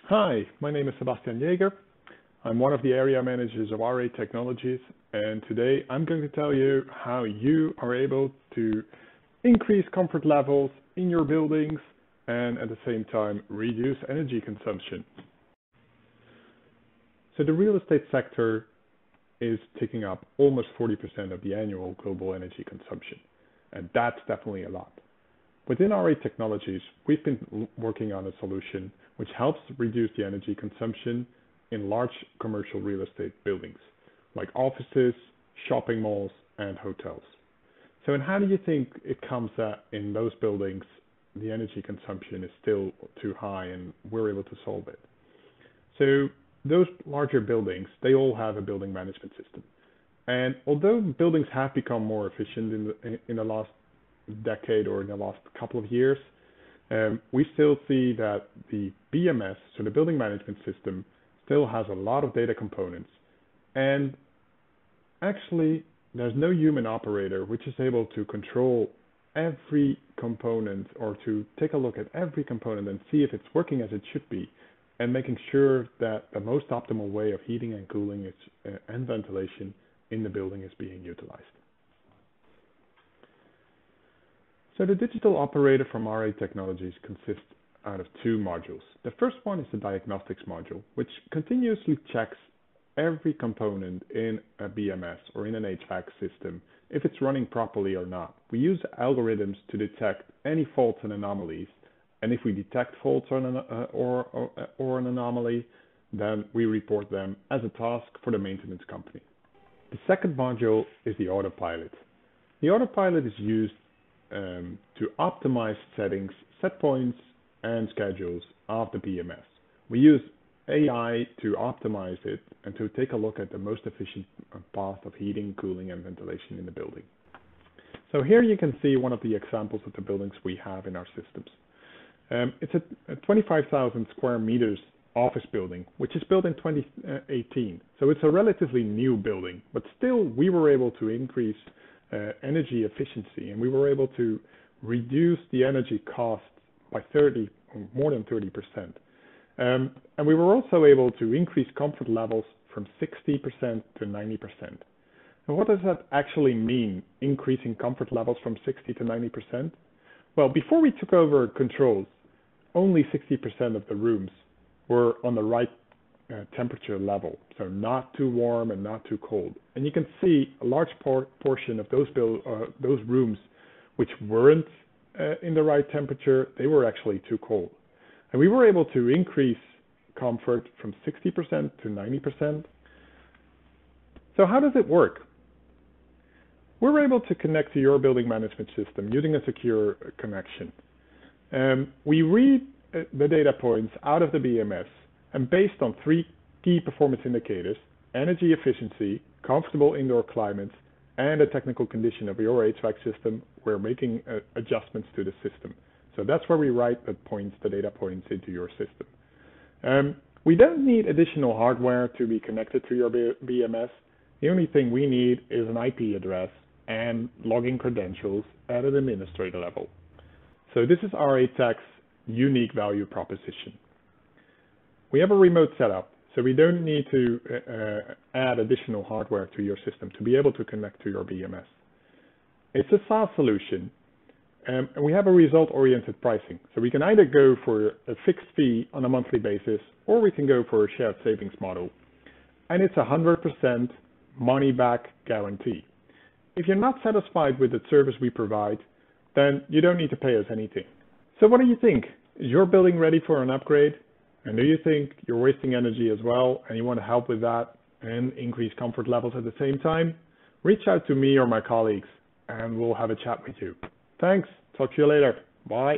Hi, my name is Sebastiaan Jager. I'm one of the area managers of R8 Technologies, and today I'm going to tell you how you are able to increase comfort levels in your buildings and at the same time reduce energy consumption. So the real estate sector is taking up almost 40% of the annual global energy consumption, and that's definitely a lot. Within R8 Technologies, we've been working on a solution which helps reduce the energy consumption in large commercial real estate buildings, like offices, shopping malls, and hotels. So, and how do you think it comes that in those buildings, the energy consumption is still too high and we're able to solve it? So, those larger buildings, they all have a building management system. And although buildings have become more efficient in the last decade or in the last couple of years, we still see that the BMS, so the building management system, still has a lot of data components. And actually, there's no human operator which is able to control every component or to take a look at every component and see if it's working as it should be, and making sure that the most optimal way of heating and cooling and ventilation in the building is being utilized. So the digital operator from R8 Technologies consists out of two modules. The first one is the diagnostics module, which continuously checks every component in a BMS or in an HVAC system, if it's running properly or not. We use algorithms to detect any faults and anomalies, and if we detect faults or an anomaly, then we report them as a task for the maintenance company. The second module is the autopilot. The autopilot is used to optimize settings, set points, and schedules of the BMS. We use AI to optimize it and to take a look at the most efficient path of heating, cooling, and ventilation in the building. So here you can see one of the examples of the buildings we have in our systems. It's a 25,000 square meters office building, which is built in 2018. So it's a relatively new building, but still we were able to increase energy efficiency, and we were able to reduce the energy cost by more than 30%. And we were also able to increase comfort levels from 60% to 90%. And what does that actually mean, increasing comfort levels from 60 to 90%? Well, before we took over controls, only 60% of the rooms were on the right temperature level, so not too warm and not too cold. And you can see a large portion of those rooms which weren't in the right temperature, they were actually too cold. And we were able to increase comfort from 60% to 90%. So how does it work? We're able to connect to your building management system using a secure connection. We read the data points out of the BMS, and based on three key performance indicators: energy efficiency, comfortable indoor climates, and the technical condition of your HVAC system, we're making adjustments to the system. So that's where we write the data points into your system. We don't need additional hardware to be connected to your BMS. The only thing we need is an IP address and login credentials at an administrator level. So this is R8 Tech's unique value proposition. We have a remote setup, so we don't need to add additional hardware to your system to be able to connect to your BMS. It's a SaaS solution, and we have a result-oriented pricing. So we can either go for a fixed fee on a monthly basis, or we can go for a shared savings model. And it's 100% money-back guarantee. If you're not satisfied with the service we provide, then you don't need to pay us anything. So what do you think? Is your building ready for an upgrade? And do you think you're wasting energy as well, and you want to help with that and increase comfort levels at the same time? Reach out to me or my colleagues, and we'll have a chat with you. Thanks. Talk to you later. Bye.